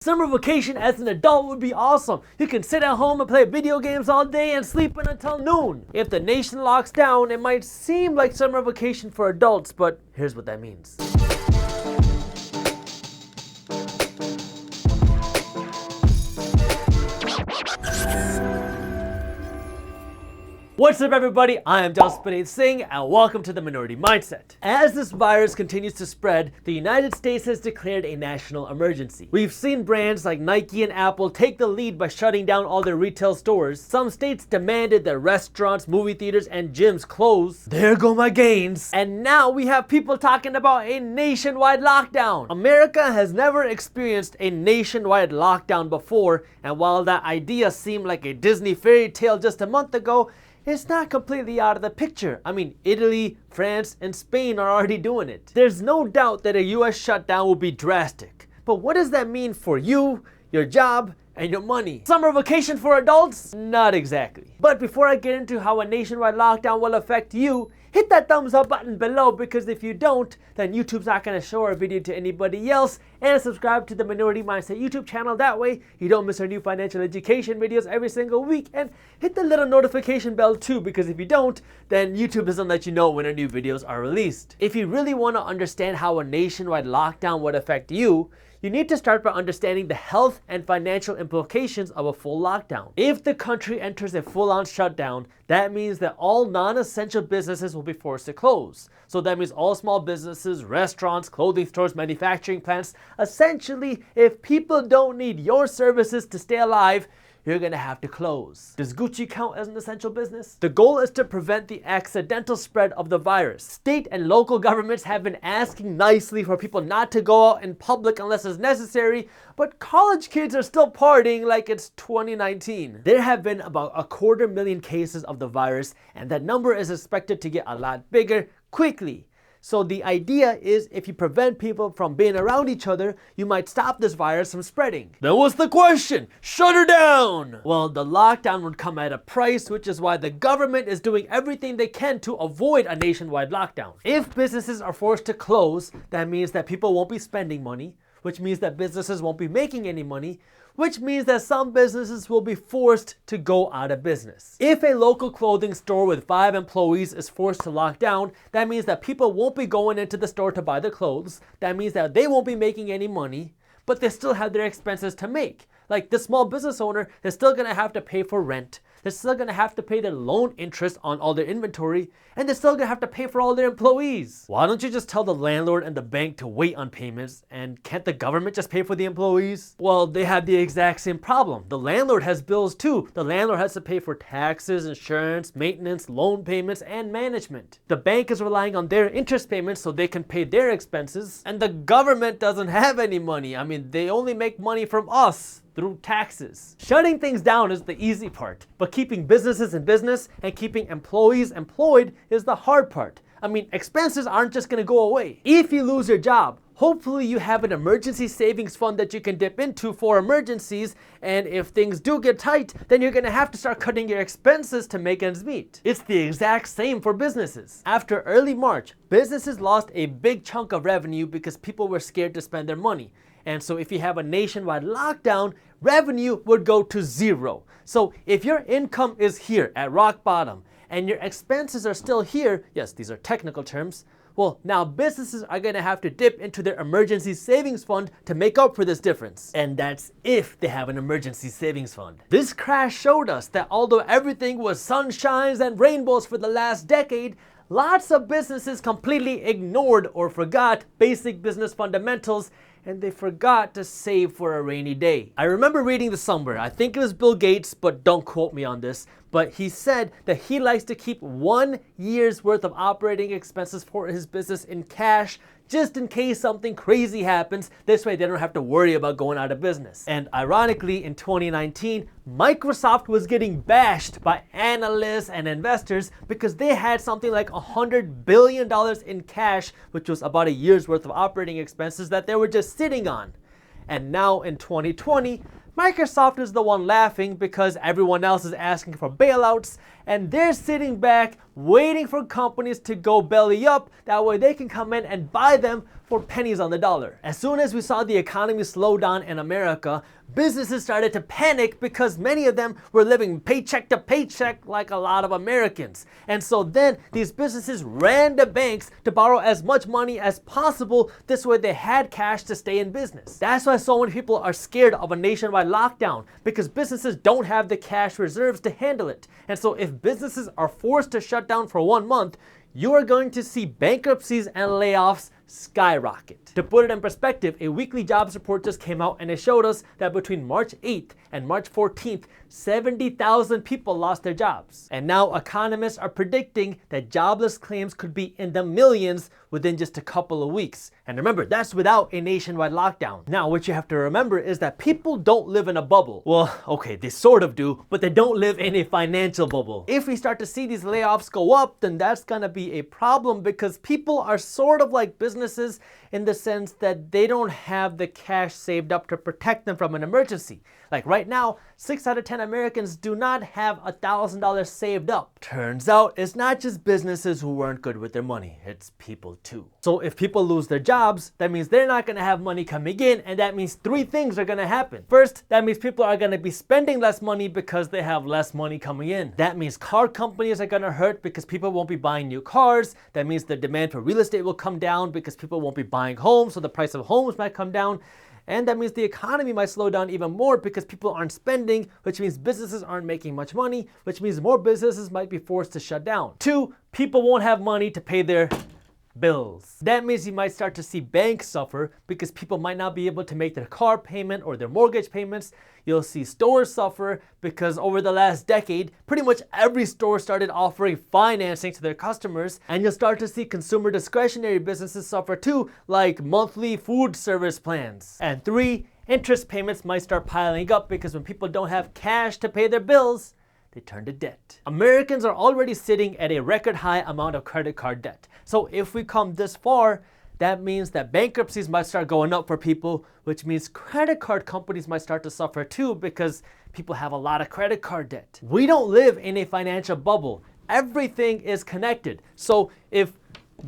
Summer vacation as an adult would be awesome. You can sit at home and play video games all day and sleep in until noon. If the nation locks down, it might seem like summer vacation for adults, but here's what that means. What's up everybody, I am Jaspreet Singh and welcome to the Minority Mindset. As this virus continues to spread, the United States has declared a national emergency. We've seen brands like Nike and Apple take the lead by shutting down all their retail stores. Some states demanded that restaurants, movie theaters, and gyms close. There go my gains. And now we have people talking about a nationwide lockdown. America has never experienced a nationwide lockdown before, and while that idea seemed like a Disney fairy tale just a month ago, it's not completely out of the picture. I mean, Italy, France, and Spain are already doing it. There's no doubt that a US shutdown will be drastic. But what does that mean for you, your job, and your money? Summer vacation for adults? Not exactly. But before I get into how a nationwide lockdown will affect you, hit that thumbs up button below, because if you don't, then YouTube's not going to show our video to anybody else, and subscribe to the Minority Mindset YouTube channel. That way you don't miss our new financial education videos every single week, and hit the little notification bell too, because if you don't, then YouTube doesn't let you know when our new videos are released. If you really want to understand how a nationwide lockdown would affect you, you need to start by understanding the health and financial implications of a full lockdown. If the country enters a full-on shutdown, that means that all non-essential businesses will be forced to close. So that means all small businesses, restaurants, clothing stores, manufacturing plants. Essentially, if people don't need your services to stay alive, you're gonna have to close. Does Gucci count as an essential business? The goal is to prevent the accidental spread of the virus. State and local governments have been asking nicely for people not to go out in public unless it's necessary, but college kids are still partying like it's 2019. There have been about 250,000 cases of the virus, and that number is expected to get a lot bigger quickly. So the idea is, if you prevent people from being around each other, you might stop this virus from spreading. Then what's the question? Shut her down! Well, the lockdown would come at a price, which is why the government is doing everything they can to avoid a nationwide lockdown. If businesses are forced to close, that means that people won't be spending money, which means that businesses won't be making any money, which means that some businesses will be forced to go out of business. If a local clothing store with 5 employees is forced to lock down, that means that people won't be going into the store to buy their clothes. That means that they won't be making any money, but they still have their expenses to make. Like, the small business owner is still gonna have to pay for rent. They're still gonna have to pay their loan interest on all their inventory, and they're still gonna have to pay for all their employees. Why don't you just tell the landlord and the bank to wait on payments, and can't the government just pay for the employees? Well, they have the exact same problem. The landlord has bills too. The landlord has to pay for taxes, insurance, maintenance, loan payments, and management. The bank is relying on their interest payments so they can pay their expenses, and the government doesn't have any money. I mean, they only make money from us through taxes. Shutting things down is the easy part, but keeping businesses in business and keeping employees employed is the hard part. I mean, expenses aren't just gonna go away. If you lose your job, hopefully you have an emergency savings fund that you can dip into for emergencies, and if things do get tight, then you're gonna have to start cutting your expenses to make ends meet. It's the exact same for businesses. After early March, businesses lost a big chunk of revenue because people were scared to spend their money. And so if you have a nationwide lockdown, revenue would go to zero. So if your income is here at rock bottom and your expenses are still here, yes, these are technical terms, well, now businesses are gonna have to dip into their emergency savings fund to make up for this difference. And that's if they have an emergency savings fund. This crash showed us that although everything was sunshines and rainbows for the last decade, lots of businesses completely ignored or forgot basic business fundamentals, and they forgot to save for a rainy day. I remember reading this somewhere, I think it was Bill Gates, but don't quote me on this, but he said that he likes to keep 1 year's worth of operating expenses for his business in cash, just in case something crazy happens. This way they don't have to worry about going out of business. And ironically, in 2019, Microsoft was getting bashed by analysts and investors because they had something like $100 billion in cash, which was about a year's worth of operating expenses that they were just sitting on. And now in 2020, Microsoft is the one laughing because everyone else is asking for bailouts, and they're sitting back waiting for companies to go belly up. That way they can come in and buy them for pennies on the dollar. As soon as we saw the economy slow down in America, businesses started to panic because many of them were living paycheck to paycheck like a lot of Americans. And so then these businesses ran to banks to borrow as much money as possible. This way they had cash to stay in business. That's why so many people are scared of a nationwide lockdown, because businesses don't have the cash reserves to handle it. And so if businesses are forced to shut down for 1 month, you are going to see bankruptcies and layoffs skyrocket. To put it in perspective, a weekly jobs report just came out and it showed us that between March 8th and March 14th, 70,000 people lost their jobs. And now economists are predicting that jobless claims could be in the millions within just a couple of weeks. And remember, that's without a nationwide lockdown. Now, what you have to remember is that people don't live in a bubble. Well, okay, they sort of do, but they don't live in a financial bubble. If we start to see these layoffs go up, then that's gonna be a problem, because people are sort of like businesses in the sense that they don't have the cash saved up to protect them from an emergency. Like right now, 6 out of 10 Americans do not have $1,000 saved up. Turns out it's not just businesses who weren't good with their money, it's people too. So if people lose their jobs, that means they're not gonna have money coming in, and that means 3 things are gonna happen. First, that means people are gonna be spending less money because they have less money coming in. That means car companies are gonna hurt because people won't be buying new cars. That means the demand for real estate will come down because people won't be buying homes, so the price of homes might come down. And that means the economy might slow down even more because people aren't spending, which means businesses aren't making much money, which means more businesses might be forced to shut down. 2, people won't have money to pay their bills. That means you might start to see banks suffer because people might not be able to make their car payment or their mortgage payments. You'll see stores suffer because over the last decade, pretty much every store started offering financing to their customers, and you'll start to see consumer discretionary businesses suffer too, like monthly food service plans. And 3, interest payments might start piling up because when people don't have cash to pay their bills, they turn to debt. Americans are already sitting at a record high amount of credit card debt. So if we come this far, that means that bankruptcies might start going up for people, which means credit card companies might start to suffer too because people have a lot of credit card debt. We don't live in a financial bubble. Everything is connected. So if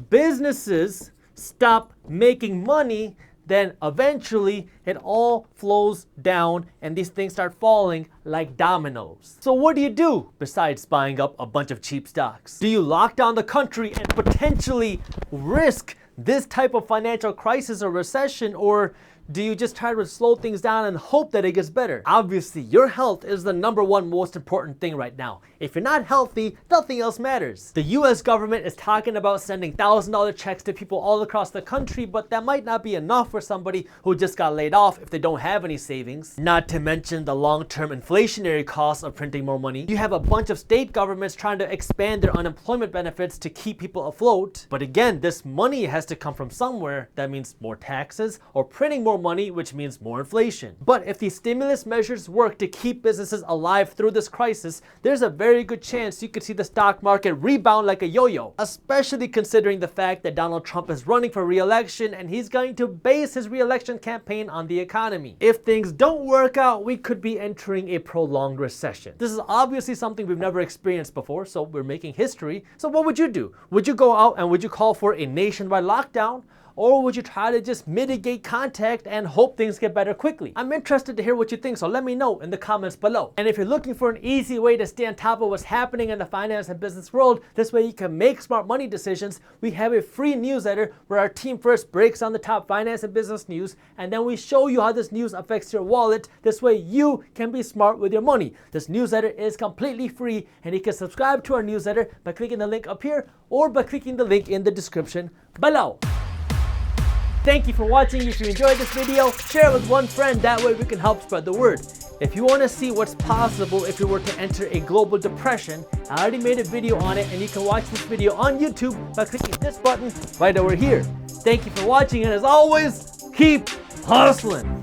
businesses stop making money, then eventually it all flows down and these things start falling like dominoes. So what do you do besides buying up a bunch of cheap stocks? Do you lock down the country and potentially risk this type of financial crisis or recession, or do you just try to slow things down and hope that it gets better? Obviously, your health is the #1 most important thing right now. If you're not healthy, nothing else matters. The US government is talking about sending $1,000 checks to people all across the country, but that might not be enough for somebody who just got laid off if they don't have any savings. Not to mention the long-term inflationary costs of printing more money. You have a bunch of state governments trying to expand their unemployment benefits to keep people afloat. But again, this money has to come from somewhere. That means more taxes or printing more money, which means more inflation. But if these stimulus measures work to keep businesses alive through this crisis, there's a very good chance you could see the stock market rebound like a yo-yo, especially considering the fact that Donald Trump is running for re-election and he's going to base his re-election campaign on the economy. If things don't work out, we could be entering a prolonged recession. This is obviously something we've never experienced before, so we're making history. So what would you do? Would you go out and would you call for a nationwide lockdown? Or would you try to just mitigate contact and hope things get better quickly? I'm interested to hear what you think, so let me know in the comments below. And if you're looking for an easy way to stay on top of what's happening in the finance and business world, this way you can make smart money decisions, we have a free newsletter where our team first breaks down the top finance and business news, and then we show you how this news affects your wallet. This way you can be smart with your money. This newsletter is completely free, and you can subscribe to our newsletter by clicking the link up here or by clicking the link in the description below. Thank you for watching. If you enjoyed this video, share it with one friend. That way we can help spread the word. If you want to see what's possible if you were to enter a global depression, I already made a video on it, and you can watch this video on YouTube by clicking this button right over here. Thank you for watching, and as always, keep hustling.